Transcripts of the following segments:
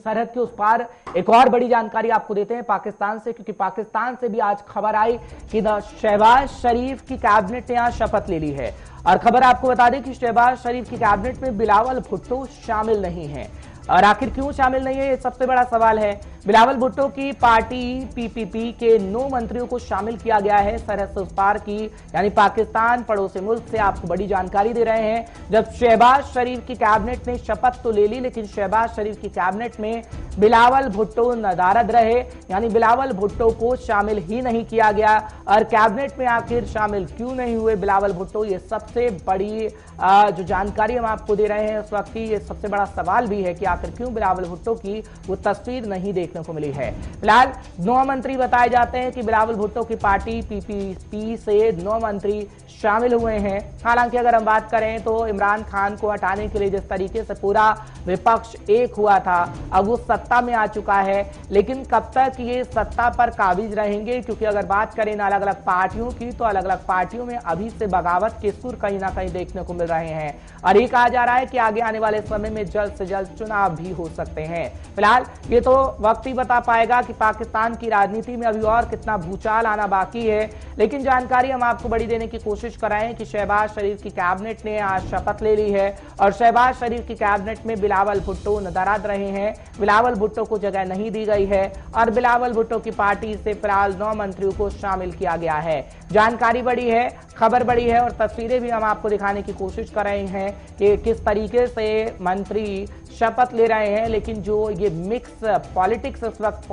सरहद के उस पार एक और बड़ी जानकारी आपको देते हैं पाकिस्तान से, क्योंकि पाकिस्तान से भी आज खबर आई कि शहबाज शरीफ की कैबिनेट ने आज शपथ ले ली है। और खबर आपको बता दें कि शहबाज शरीफ की कैबिनेट में बिलावल भुट्टो शामिल नहीं है। और आखिर क्यों शामिल नहीं है, ये सबसे बड़ा सवाल है। बिलावल भुट्टो की पार्टी पीपीपी के 9 मंत्रियों को शामिल किया गया है सरहद से उस पार की, यानी पाकिस्तान पड़ोसी मुल्क से। आपको बड़ी जानकारी दे रहे हैं, जब शहबाज शरीफ की कैबिनेट ने शपथ तो ले ली, लेकिन शहबाज शरीफ की कैबिनेट में बिलावल भुट्टो नदारद रहे, यानी बिलावल भुट्टो को शामिल ही नहीं किया गया। और कैबिनेट में आखिर शामिल क्यों नहीं हुए बिलावल भुट्टो, ये सबसे बड़ी जो जानकारी हम आपको दे रहे हैं उस वक्त की, ये सबसे बड़ा सवाल भी है कि आखिर क्यों बिलावल भुट्टो की वो तस्वीर नहीं देखने को मिली है। फिलहाल 9 मंत्री बताए जाते हैं कि बिलावल भुट्टो की पार्टी पीपीपी से 9 मंत्री शामिल हुए हैं। हालांकि अगर हम बात करें तो इमरान खान को हटाने के लिए जिस तरीके से पूरा विपक्ष एक हुआ था, अब वो सत्ता में आ चुका है, लेकिन कब तक ये सत्ता पर काबिज रहेंगे, क्योंकि अगर बात करें ना अलग अलग पार्टियों की, तो अलग अलग पार्टियों में अभी से बगावत के सुर कहीं ना कहीं देखने को मिल रहे हैं। और ये कहा जा रहा है कि आगे आने वाले समय में जल्द से जल्द चुनाव भी हो सकते हैं। फिलहाल ये तो वक्त ही बता पाएगा कि पाकिस्तान की राजनीति में अभी और कितना भूचाल आना बाकी है, लेकिन जानकारी हम आपको बड़ी देने की कोशिश कर रहे हैं कि शहबाज शरीफ की कैबिनेट ने आज शपथ ले ली है और शहबाज शरीफ की कैबिनेट में बिलावल भुट्टो नदारद रहे हैं। बिलावल भुट्टो को जगह नहीं दी गई है और बिलावल भुट्टो की पार्टी से फिलहाल 9 मंत्रियों को शामिल किया गया है। जानकारी बड़ी है, खबर बड़ी है और तस्वीरें भी हम आपको दिखाने की कोशिश कर रहे हैं कि किस तरीके से मंत्री शपथ ले रहे हैं। लेकिन जो ये मिक्स पॉलिटिक्स इस वक्त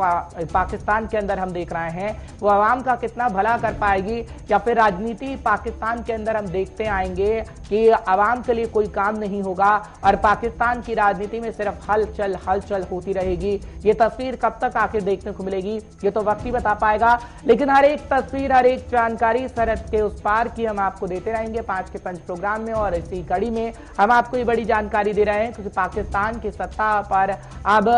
पाकिस्तान के अंदर हम देख रहे हैं, वो आवाम का कितना भला कर पाएगी, या फिर राजनीति पाकिस्तान के अंदर हम देखते आएंगे कि आवाम के लिए कोई काम नहीं होगा और पाकिस्तान की राजनीति में सिर्फ हलचल होती रहेगी। ये तस्वीर कब तक आखिर देखने को मिलेगी, ये तो वक्त ही बता पाएगा। लेकिन हर एक तस्वीर, हर एक जानकारी सरहद के उस पार की हम आपको देते रहेंगे 5 के 5 प्रोग्राम में। और इसी कड़ी में हम आपको ये बड़ी जानकारी दे रहे हैं क्योंकि पाकिस्तान की सत्ता पर अब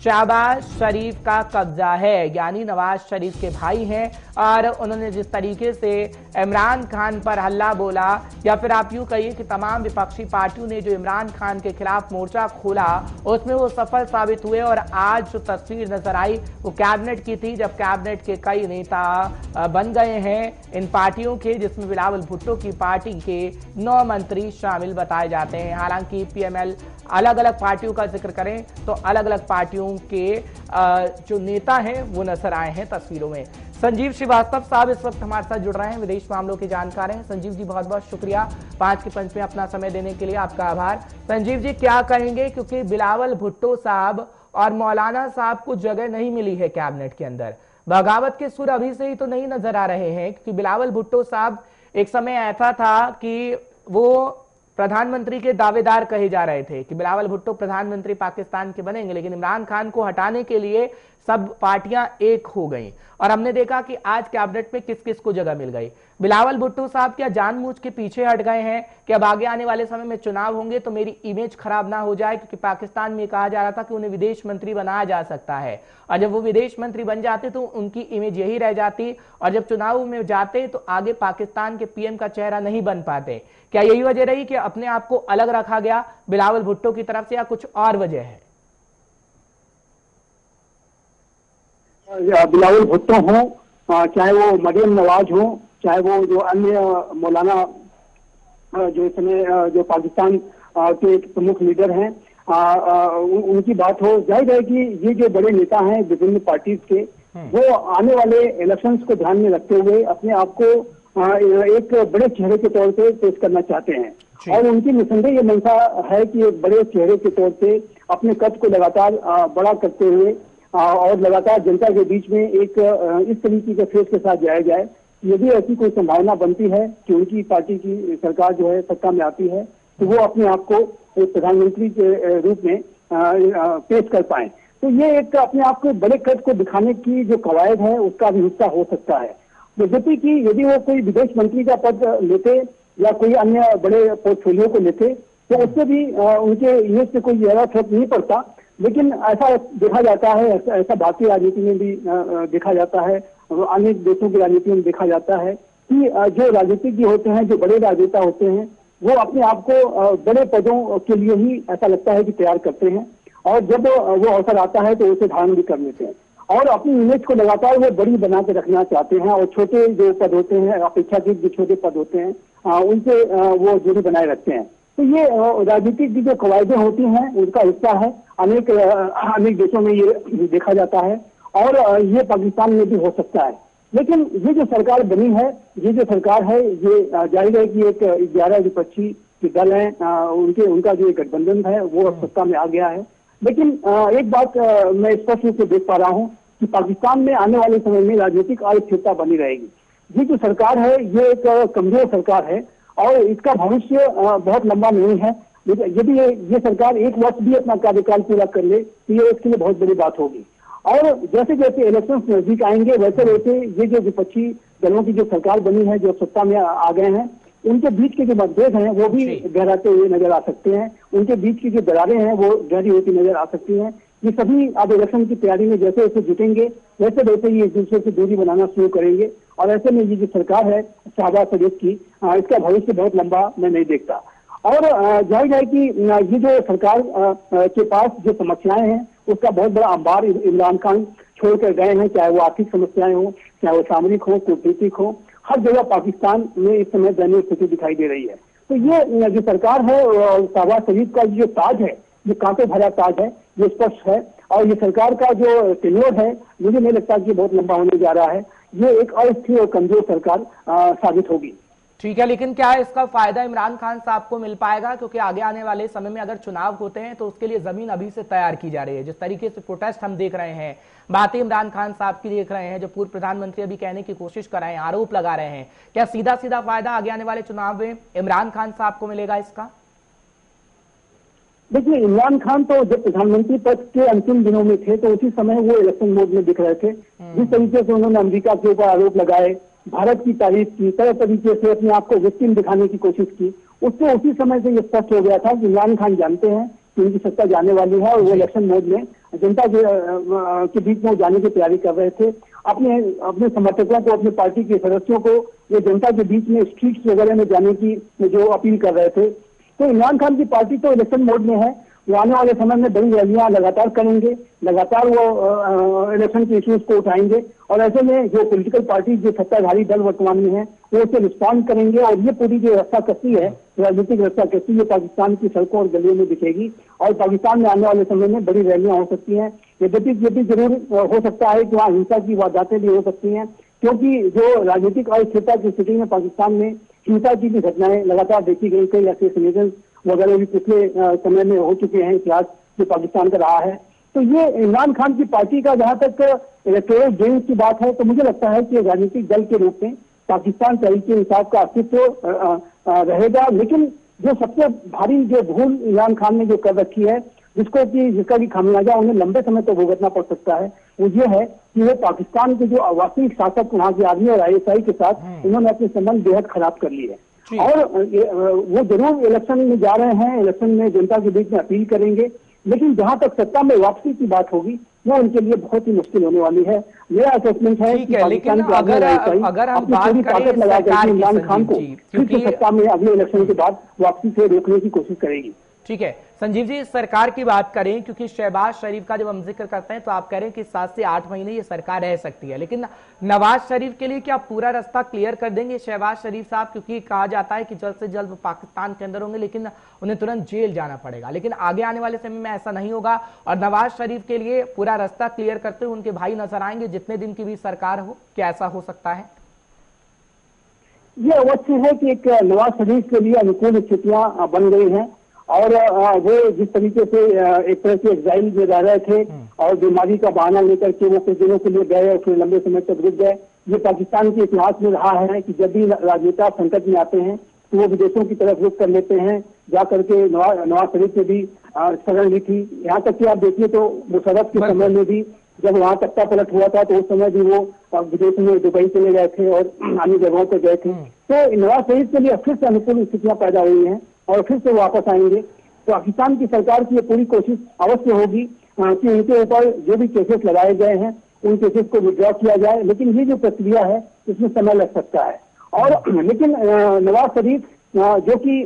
शहबाज शरीफ का कब्जा है, यानी नवाज शरीफ के भाई हैं। और उन्होंने जिस तरीके से इमरान खान पर हल्ला बोला, या फिर आप यूं कहिए कि तमाम विपक्षी पार्टियों ने जो इमरान खान के खिलाफ मोर्चा खोला, उसमें वो सफल साबित हुए। और आज जो तस्वीर नजर आई वो कैबिनेट की थी, जब कैबिनेट के कई नेता बन गए हैं इन पार्टियों के, जिसमें बिलावल भुट्टो की पार्टी के 9 मंत्री शामिल बताए जाते हैं। हालांकि पीएमएल अलग अलग पार्टियों का जिक्र करें तो अलग अलग पार्टियों के जो नेता हैं वो नजर आए हैं तस्वीरों में। संजीव श्रीवास्तव साहब इस वक्त हमारे साथ जुड़ रहे हैं, विदेश मामलों के जानकार हैं। संजीव जी बहुत बहुत शुक्रिया 5 के 5 में अपना समय देने के लिए, आपका आभार। संजीव जी क्या कहेंगे, क्योंकि बिलावल भुट्टो साहब और मौलाना साहब को जगह नहीं मिली है कैबिनेट के अंदर, बगावत के सुर अभी से ही तो नहीं नजर आ रहे हैं, क्योंकि बिलावल भुट्टो साहब एक समय ऐसा था कि वो प्रधानमंत्री के दावेदार कहे जा रहे थे कि बिलावल भुट्टो प्रधानमंत्री पाकिस्तान के बनेंगे, लेकिन इमरान खान को हटाने के लिए सब पार्टियां एक हो गईं। और हमने देखा कि आज कैबिनेट में किस किस को जगह मिल गई। बिलावल भुट्टो साहब क्या जानबूझ के पीछे हट गए हैं कि अब आगे आने वाले समय में चुनाव होंगे तो मेरी इमेज खराब ना हो जाए, क्योंकि पाकिस्तान में कहा जा रहा था कि उन्हें विदेश मंत्री बनाया जा सकता है, और जब वो विदेश मंत्री बन जाते तो उनकी इमेज यही रह जाती, और जब चुनाव में जाते तो आगे पाकिस्तान के पीएम का चेहरा नहीं बन पाते। क्या यही वजह रही कि अपने आप को अलग रखा गया बिलावल भुट्टो की तरफ से, या कुछ और वजह है? बिलावल भुट्टो हो, चाहे वो मरियम नवाज हो, चाहे वो जो अन्य मौलाना जो इस समय जो पाकिस्तान के प्रमुख लीडर हैं, उनकी बात हो, जाहिर है कि ये जो बड़े नेता हैं विभिन्न पार्टीज के, वो आने वाले इलेक्शंस को ध्यान में रखते हुए अपने आप को एक बड़े चेहरे के तौर पे पेश करना चाहते हैं। और उनकी निसंदेह ये मंशा है कि एक बड़े चेहरे के तौर पे अपने कद को लगातार बड़ा करते हुए और लगातार जनता के बीच में एक इस तरीके के फेस के साथ जाया जाए। यदि ऐसी कोई संभावना बनती है कि उनकी पार्टी की सरकार जो है सत्ता में आती है, तो वो अपने आप को एक प्रधानमंत्री के रूप में पेश कर पाए, तो ये एक अपने आप को बड़े कद को दिखाने की जो कवायद है उसका भी हिस्सा हो सकता है। जबकि कि यदि वो कोई विदेश मंत्री का पद लेते या कोई अन्य बड़े पोर्टफोलियो को लेते तो उससे भी उनके इमेज से कोई ज्यादा फर्क नहीं पड़ता। लेकिन ऐसा देखा जाता है, ऐसा भारतीय राजनीति में भी देखा जाता है, अन्य देशों की राजनीति में देखा जाता है कि जो राजनीतिज्ञ होते हैं, जो बड़े राजनेता होते हैं, वो अपने आप को बड़े पदों के लिए ही ऐसा लगता है कि तैयार करते हैं। और जब वो अवसर आता है तो उसे धारण भी कर लेते हैं और अपनी इमेज को लगातार वो बड़ी बना के रखना चाहते हैं और छोटे जो पद होते हैं, अपेक्षाकृत जो छोटे पद होते हैं उनसे वो दूरी बनाए रखते हैं। तो ये राजनीतिक की जो कवायदें होती हैं उनका हिस्सा है। अनेक देशों में ये देखा जाता है और ये पाकिस्तान में भी हो सकता है। लेकिन ये जो सरकार बनी है, ये जो सरकार है, ये जाहिर है कि एक 11 विपक्षी के दल हैं, उनका जो गठबंधन है वो सत्ता में आ गया है। लेकिन एक बात मैं स्पष्ट रूप से देख पा रहा हूँ कि पाकिस्तान में आने वाले समय में राजनीतिक अस्थिरता बनी रहेगी। ये जो सरकार है ये एक कमजोर सरकार है और इसका भविष्य बहुत लंबा नहीं है। यदि ये सरकार एक वर्ष भी अपना कार्यकाल पूरा कर ले तो ये इसके लिए बहुत बड़ी बात होगी। और जैसे जैसे इलेक्शन नजदीक आएंगे वैसे वैसे ये जो विपक्षी दलों की जो सरकार बनी है, जो सत्ता में आ गए हैं, उनके बीच के जो मतभेद हैं वो भी गहराते हुए नजर आ सकते हैं। उनके बीच की जो दरारें हैं वो गहरी होती नजर आ सकती हैं। ये सभी अब इलेक्शन की तैयारी में जैसे जैसे जुटेंगे वैसे वैसे ये एक दूसरे से दूरी बनाना शुरू करेंगे और ऐसे में ये जो सरकार है शहबाज शरीफ की, इसका भविष्य बहुत लंबा मैं नहीं देखता। और जाहिर है कि ये जो सरकार के पास जो समस्याएं हैं उसका बहुत बड़ा अंबार इमरान खान छोड़कर गए हैं, चाहे वो आर्थिक समस्याएं हो, चाहे वो सामरिक हो, कूटनीतिक हो, हर जगह पाकिस्तान में इस समय दयनीय स्थिति दिखाई दे रही है। तो ये जो सरकार है शहबाज शरीफ का जो ताज है, जो कांटे भरा ताज है, ये स्पष्ट है और ये सरकार का जो टेन्योर है मुझे नहीं लगता कि बहुत लंबा होने जा रहा है। ये एक अस्थिर और कमजोर सरकार साबित होगी। ठीक है, लेकिन क्या इसका फायदा इमरान खान साहब को मिल पाएगा? क्योंकि आगे आने वाले समय में अगर चुनाव होते हैं तो उसके लिए जमीन अभी से तैयार की जा रही है। जिस तरीके से प्रोटेस्ट हम देख रहे हैं, बातें इमरान खान साहब की देख रहे हैं, जो पूर्व प्रधानमंत्री अभी कहने की कोशिश कर रहे हैं, आरोप लगा रहे हैं, क्या सीधा सीधा फायदा आगे आने वाले चुनाव में इमरान खान साहब को मिलेगा इसका? देखिए, इमरान खान तो जब प्रधानमंत्री पद के अंतिम दिनों में थे तो उसी समय वो इलेक्शन मोड में दिख रहे थे। जिस तरीके से उन्होंने अमेरिका के ऊपर आरोप लगाए, भारत की तारीफ की, तरह तरीके से अपने आप को विक्टिम दिखाने की कोशिश की, उससे उसी समय से ये स्पष्ट हो गया था कि इमरान खान जानते हैं कि उनकी सत्ता जाने वाली है और वो इलेक्शन मोड में जनता के बीच में जाने की तैयारी कर रहे थे। अपने समर्थकों को, अपने पार्टी के सदस्यों को ये जनता के बीच में स्ट्रीट्स वगैरह में जाने की जो अपील कर रहे थे। तो इमरान खान की पार्टी तो इलेक्शन मोड में है, वो आने वाले समय में बड़ी रैलियां लगातार करेंगे, लगातार वो इलेक्शन के इश्यूज को उठाएंगे और ऐसे में जो पॉलिटिकल पार्टी, जो सत्ताधारी दल वर्तमान में है, वो उससे रिस्पॉन्ड करेंगे और ये पूरी जो रस्ता कसी है, राजनीतिक रस्ता कसी, ये पाकिस्तान की सड़कों और गलियों में दिखेगी और पाकिस्तान में आने वाले समय में बड़ी रैलियां हो सकती हैं। यद्यपि ये भी जरूर हो सकता है कि वहाँ हिंसा की वारदातें भी हो सकती हैं, क्योंकि जो राजनीतिक अस्थिरता की स्थिति में पाकिस्तान में हिंसा की भी घटनाएं लगातार देखी गई। कई असैसिनेशन वगैरह भी पिछले समय में हो चुके हैं, इतिहास जो पाकिस्तान का रहा है। तो ये इमरान खान की पार्टी का जहां तक इलेक्टोरल गेम की बात है तो मुझे लगता है कि राजनीतिक दल के रूप में पाकिस्तान तहरीक इंसाफ का अस्तित्व रहेगा। लेकिन जो सबसे भारी जो भूल इमरान खान ने जो कर रखी है, जिसका भी खामियाजा उन्हें लंबे समय तक भुगतना पड़ सकता है, वो ये है कि वो पाकिस्तान के जो वास्तविक शासक वहाँ के आर्मी और ISI के साथ उन्होंने अपने संबंध बेहद खराब कर लिए है और वो जरूर इलेक्शन में जा रहे हैं, इलेक्शन में जनता के बीच में अपील करेंगे, लेकिन जहां तक सत्ता में वापसी की बात होगी वो उनके लिए बहुत ही मुश्किल होने वाली है। मेरा असेसमेंट है कि लेकिन अगर हम बात करें सरकार इमरान खान को फिर से सत्ता में अगले इलेक्शन के बाद वापसी से रोकने की कोशिश करेगी। ठीक है संजीव जी, सरकार की बात करें, क्योंकि शहबाज शरीफ का जब हम जिक्र करते हैं तो आप कह रहे हैं कि 7 से 8 महीने ये सरकार रह सकती है, लेकिन नवाज शरीफ के लिए क्या पूरा रास्ता क्लियर कर देंगे शहबाज शरीफ साहब? क्योंकि कहा जाता है कि जल्द से जल्द वो पाकिस्तान के अंदर होंगे, लेकिन उन्हें तुरंत जेल जाना पड़ेगा। लेकिन आगे आने वाले समय में ऐसा नहीं होगा और नवाज शरीफ के लिए पूरा रास्ता क्लियर करते हुए उनके भाई नजर आएंगे, जितने दिन की भी सरकार हो। क्या ऐसा हो सकता है? ये अवश्य है कि एक नवाज शरीफ के लिए अनुकूल स्थितियां बन गई हैं और वो जिस तरीके से एक तरह से एग्जाइल में रह रहे थे और बीमारी का बहाना लेकर के वो कुछ दिनों के लिए गए और फिर लंबे समय तक रुक गए। ये पाकिस्तान के इतिहास में रहा है कि जब भी राजनेता संकट में आते हैं तो वो विदेशों की तरफ रुख कर लेते हैं। जा करके नवाज शरीफ ने भी शरण ली थी। यहाँ तक कि आप देखिए तो मुशर्रफ के समय में भी जब वहाँ तख्ता पलट हुआ था तो उस समय भी वो विदेश में दुबई चले गए थे और अन्य जगहों पर गए थे। तो नवाज शरीफ के लिए फिर से अनुकूल स्थितियां पैदा हुई हैं और फिर से वापस आएंगे। तो पाकिस्तान की सरकार की ये पूरी कोशिश अवश्य होगी कि उनके ऊपर जो भी केसेस लगाए गए हैं उन केसेस को विड्रॉ किया जाए, लेकिन ये जो प्रक्रिया है इसमें समय लग सकता है। और लेकिन नवाज शरीफ जो कि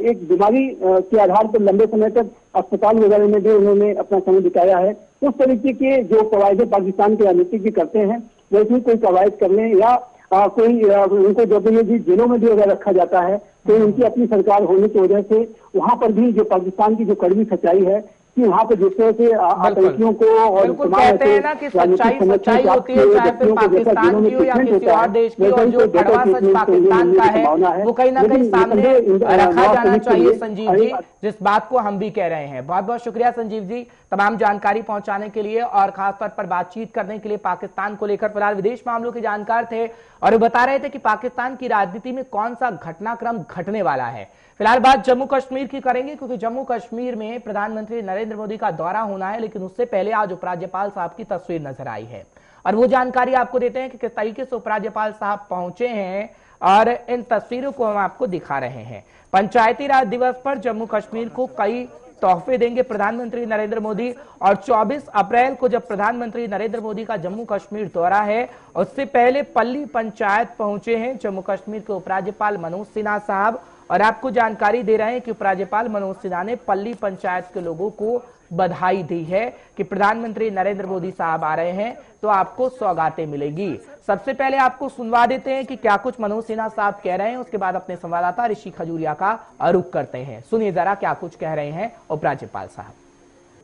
एक बीमारी के आधार पर लंबे समय तक अस्पताल वगैरह में भी उन्होंने अपना समय बिताया है। उस तरीके के जो कवायदे पाकिस्तान के राजनीतिक भी करते हैं, वैसे कोई कवायद करने या कोई उनको जब भी जेलों में भी अगर रखा जाता है तो उनकी अपनी सरकार होने की वजह से वहां पर भी जो पाकिस्तान की जो कड़वी सच्चाई है कि वहाँ पे जिस तरह से आतंकियों को और कहते हैं ना कि सच्चाई सच्चाई होती है, चाहे फिर पाकिस्तान की हो या किसी और देश की, और जो कड़वा सच पाकिस्तान का है वो कहीं ना कहीं सामने रखा जाना चाहिए। संजीव जी, जिस बात को हम भी कह रहे हैं। बहुत बहुत शुक्रिया संजीव जी तमाम जानकारी पहुंचाने के लिए और खासतौर पर बातचीत करने के लिए पाकिस्तान को लेकर। फिलहाल विदेश मामलों के जानकार थे और बता रहे थे कि पाकिस्तान की राजनीति में कौन सा घटनाक्रम घटने वाला है। फिलहाल बात जम्मू कश्मीर की करेंगे, क्योंकि जम्मू कश्मीर में प्रधानमंत्री नरेंद्र मोदी का दौरा होना है, लेकिन उससे पहले आज उपराज्यपाल साहब की तस्वीर नजर आई है और वो जानकारी आपको देते हैं कि किस तरीके से उपराज्यपाल साहब पहुंचे हैं और इन तस्वीरों को हम आपको दिखा रहे हैं। पंचायती राज दिवस पर जम्मू कश्मीर को कई तोहफे देंगे प्रधानमंत्री नरेंद्र मोदी और 24 अप्रैल को जब प्रधानमंत्री नरेंद्र मोदी का जम्मू कश्मीर दौरा है, उससे पहले पल्ली पंचायत पहुंचे हैं जम्मू कश्मीर के उपराज्यपाल मनोज सिन्हा साहब। और आपको जानकारी दे रहे हैं कि उपराज्यपाल मनोज सिन्हा ने पल्ली पंचायत के लोगों को बधाई दी है कि प्रधानमंत्री नरेंद्र मोदी साहब आ रहे हैं तो आपको सौगातें मिलेगी। सबसे पहले आपको सुनवा देते हैं कि क्या कुछ मनोज सिन्हा साहब कह रहे हैं, उसके बाद अपने संवाददाता ऋषि खजूरिया का रुख करते हैं। सुनिए जरा क्या कुछ कह रहे हैं उपराज्यपाल साहब।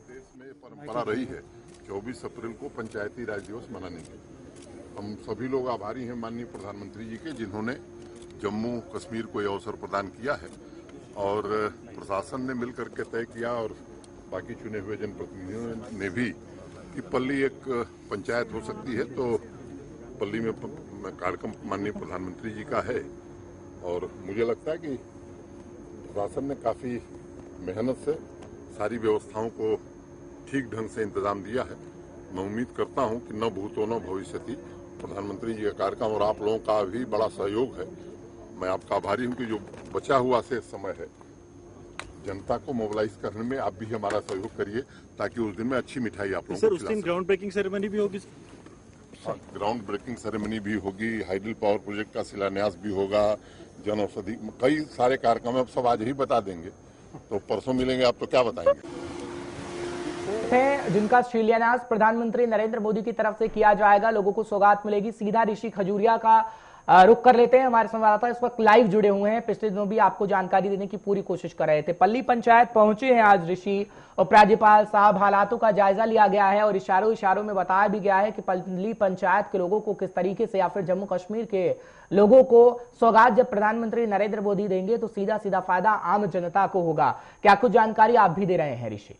देश में परंपरा रही है 24 अप्रैल को पंचायती राज दिवस मनाने की। हम सभी लोग आभारी हैं माननीय प्रधानमंत्री जी के, जिन्होंने जम्मू कश्मीर को यह अवसर प्रदान किया है और प्रशासन ने मिलकर के तय किया और बाकी चुने हुए जनप्रतिनिधियों ने भी कि पल्ली एक पंचायत हो सकती है, तो पल्ली में कार्यक्रम माननीय प्रधानमंत्री जी का है। और मुझे लगता है कि प्रशासन ने काफी मेहनत से सारी व्यवस्थाओं को ठीक ढंग से इंतजाम दिया है। मैं उम्मीद करता हूं कि न भूतो न भविष्यति प्रधानमंत्री जी का कार्यक्रम और आप लोगों का भी बड़ा सहयोग है। मैं आपका आभारी हूं कि जो बचा हुआ से समय है जनता को मोबिलाइज करने में आप भी हमारा सहयोग करिए ताकि उस दिन में अच्छी मिठाई आप लोगों को उस दिन ग्राउंड ब्रेकिंग सेरेमनी भी होगी। ग्राउंड ब्रेकिंग सेरेमनी भी होगी, हाइडल पावर प्रोजेक्ट का शिलान्यास भी होगा, जन औषधि, कई सारे कार्यक्रम अब सब आज ही बता देंगे, तो परसों मिलेंगे आप तो क्या बताएंगे। जिनका शिलान्यास प्रधानमंत्री नरेंद्र मोदी की तरफ से किया जाएगा, लोगों को सौगात मिलेगी। सीधा ऋषि खजूरिया का रुख कर लेते हैं। हमारे संवाददाता इस वक्त लाइव जुड़े हुए हैं, पिछले दिनों भी आपको जानकारी देने की पूरी कोशिश कर रहे थे। पल्ली पंचायत पहुंचे हैं आज ऋषि, उपराज्यपाल साहब, हालातों का जायजा लिया गया है और इशारों में बताया भी गया है कि पल्ली पंचायत के लोगों को किस तरीके से या फिर जम्मू कश्मीर के लोगों को सौगात जब प्रधानमंत्री नरेंद्र मोदी देंगे तो सीधा सीधा फायदा आम जनता को होगा। क्या कुछ जानकारी आप भी दे रहे हैं ऋषि?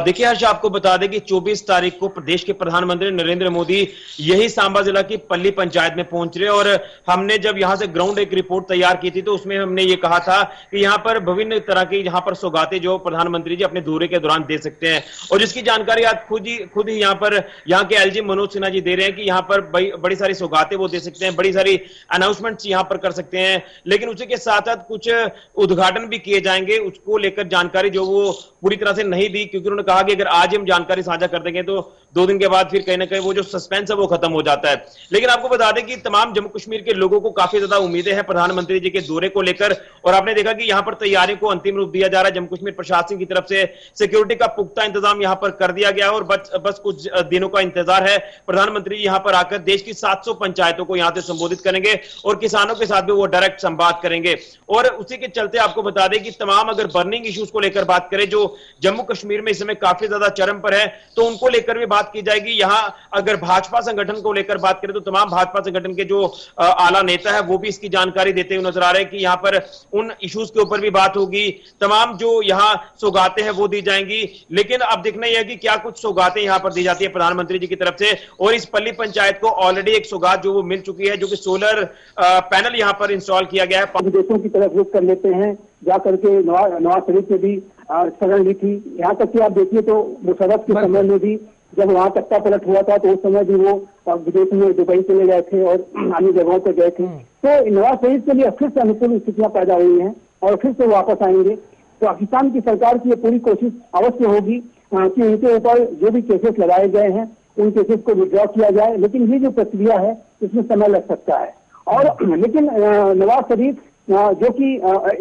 देखिए हर्ष, आपको बता दें कि 24 तारीख को प्रदेश के प्रधानमंत्री नरेंद्र मोदी यही सांबा जिला की पल्ली पंचायत में पहुंच रहे और हमने जब यहां से ग्राउंड एक रिपोर्ट तैयार की थी तो उसमें हमने ये कहा था कि यहां पर विभिन्न तरह की यहां पर सौगातें जो प्रधानमंत्री जी अपने दौरे के दौरान दे सकते हैं और जिसकी जानकारी आज खुद ही यहां के एलजी मनोज सिन्हा जी दे रहे हैं कि यहां पर बड़ी सारी सौगातें वो दे सकते हैं, बड़ी सारी अनाउंसमेंट्स यहां पर कर सकते हैं, लेकिन उसी के साथ साथ कुछ उद्घाटन भी किए जाएंगे। उसको लेकर जानकारी जो वो पूरी तरह से नहीं दी, क्योंकि उन्होंने कहा कि अगर आज हम जानकारी साझा कर देंगे तो 2 दिन के बाद फिर कहीं ना कहीं वो जो सस्पेंस है वो खत्म हो जाता है। लेकिन आपको बता दें कि तमाम जम्मू कश्मीर के लोगों को काफी ज्यादा उम्मीदें हैं प्रधानमंत्री जी के दौरे को लेकर और आपने देखा कि यहां पर तैयारियों को अंतिम रूप दिया जा रहा है। जम्मू कश्मीर प्रशासन की तरफ से सिक्योरिटी का पुख्ता इंतजाम यहां पर कर दिया गया है और बस कुछ दिनों का इंतजार है। प्रधानमंत्री यहां पर आकर देश की 700 पंचायतों को यहां से संबोधित करेंगे और किसानों के साथ भी वो डायरेक्ट संवाद करेंगे। और उसी के चलते आपको बता दें कि तमाम अगर बर्निंग इश्यूज को लेकर बात करें जो जम्मू कश्मीर में इस समय काफी ज्यादा चरम पर है तो उनको लेकर भी बात की जाएगी। यहां अगर भाजपा संगठन को लेकर बात करें तो तमाम भाजपा संगठन के जो आला नेता है वो भी इसकी जानकारी देते हुए नजर आ रहे हैं कि यहां पर उन इश्यूज के ऊपर भी बात होगी, तमाम जो यहां सौगातें हैं वो दी जाएंगी। लेकिन अब देखना यह है कि क्या कुछ सौगातें यहां पर दी जाती है प्रधानमंत्री जी की तरफ से। और इस पल्ली पंचायत को ऑलरेडी एक सौगात जो वो मिल चुकी है, जो कि सोलर पैनल यहां पर इंस्टॉल किया गया है। विदेशों की तरफ रुख कर लेते हैं, जाकर के नवाज शरीफ में भी शरण ली थी। यहाँ तक कि आप देखिए तो मुशर्रफ के समय में भी जब वहाँ तख्ता पलट हुआ था तो उस समय भी वो विदेश में दुबई चले गए थे और अन्य जगहों पर गए थे। तो नवाज शरीफ के लिए फिर से अनुकूल स्थितियां पैदा हुई हैं और फिर से वापस आएंगे। तो पाकिस्तान की सरकार की ये पूरी कोशिश अवश्य होगी कि उनके ऊपर जो भी केसेस लगाए गए हैं उन केसेस को विड्रॉ किया जाए, लेकिन ये जो प्रक्रिया है इसमें समय लग सकता है। और लेकिन नवाज शरीफ जो कि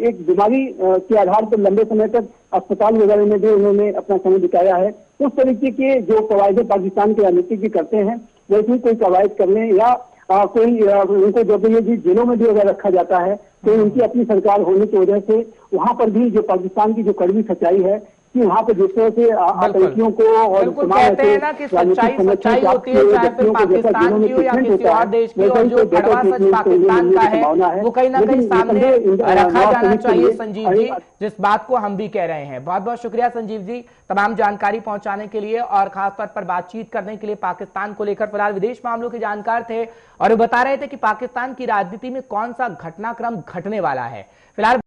एक बीमारी के आधार पर लंबे समय तक अस्पताल वगैरह में भी उन्होंने अपना समय बिताया है। उस तरीके के जो कवायदे पाकिस्तान के राजनीतिज्ञ करते हैं, वैसे कोई कवायद करने या कोई उनको जब ये जेलों में भी अगर रखा जाता है तो उनकी अपनी सरकार होने की वजह से वहां पर भी जो पाकिस्तान की जो कड़वी सच्चाई है कि वहाँ पर जिस तरह से आतंकियों को और बिल्कुल कहते हैं ना कि सच्चाई सच्चाई होती है, चाहे फिर पाकिस्तान की हो या किसी और देश की, और जो कड़वा सच पाकिस्तान का है वो कहीं ना कहीं सामने रखा जाना चाहिए। संजीव जी, जिस बात को हम भी कह रहे हैं। बहुत बहुत शुक्रिया संजीव जी तमाम जानकारी पहुंचाने के लिए और खासतौर पर बातचीत करने के लिए पाकिस्तान को लेकर। फिलहाल विदेश मामलों के जानकार थे और बता रहे थे कि पाकिस्तान की राजनीति में कौन सा घटनाक्रम घटने वाला है। फिलहाल